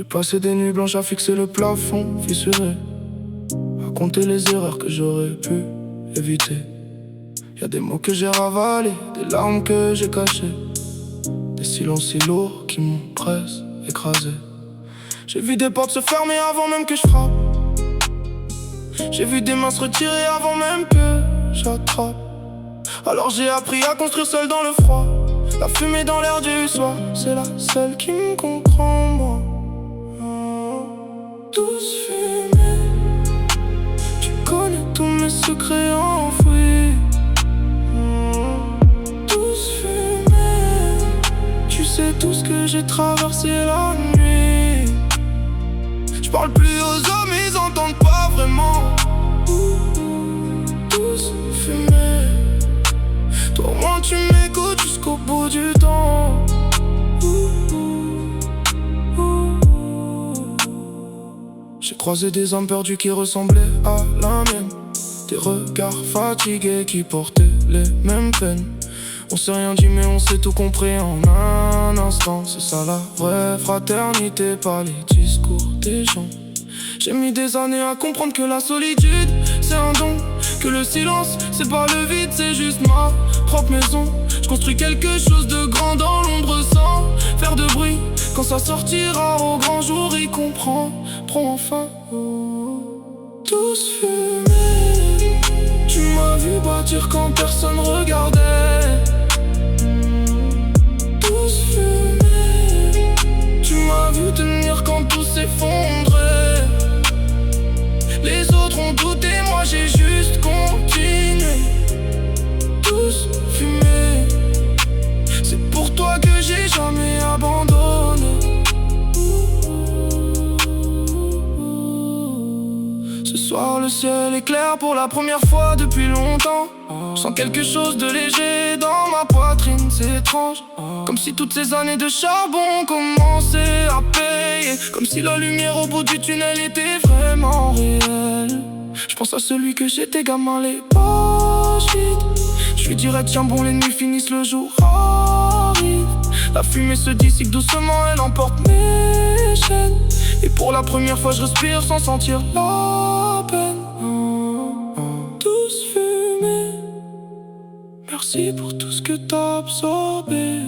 passé des nuits blanches à fixer le plafond fissuré, à compter les erreurs que j'aurais pu éviter. Y'a des mots que j'ai ravalés, des larmes que j'ai cachées, des silences si lourds qui m'ont presque écrasé. J'ai vu des portes se fermer avant même que je frappe. J'ai vu des mains se retirer avant même que j'attrape. Alors j'ai appris à construire seul dans le froid. La fumée dans l'air du soir, c'est la seule qui me comprend, moi. Douce fumée, tu connais tous mes secrets enfouis. Douce fumée, tu sais tout ce que j'ai traversé la nuit. Je parle plus aux hommes, ils entendent pas vraiment. Douce fumée, toi au moins tu m'écoutes jusqu'au bout du temps. J'ai croisé des âmes perdues qui ressemblaient à la mienne, des regards fatigués qui portaient les mêmes peines. On s'est rien dit mais on s'est tout compris en un instant. C'est ça la vraie fraternité, pas les discours des gens. J'ai mis des années à comprendre que la solitude c'est un don, que le silence c'est pas le vide, c'est juste ma propre maison. Je construis quelque chose de grand dans l'ombre sans faire de bruit. Quand ça sortira au grand jour, ils comprendront enfin. Tous fumés, tu m'as vu bâtir quand personne regardait. Tous fumés, tu m'as vu tenir quand tout s'effondrait. Les autres ont douté, moi j'ai juste continué. Tous fumés, c'est pour toi que j'ai jamais abandonné. Ce soir le ciel est clair pour la première fois depuis longtemps. Je sens quelque chose de léger dans ma poitrine, c'est étrange. Comme si toutes ces années de charbon commençaient à payer. Comme si la lumière au bout du tunnel était vraiment réelle. Je pense à celui que j'étais gamin, les poches vides. Je lui dirais tiens bon, les nuits finissent, le jour arrive. La fumée se dissipe doucement, elle emporte mes chaînes. Et pour la première fois je respire sans sentir la peine. Tous fumés, merci pour tout ce que t'as absorbé.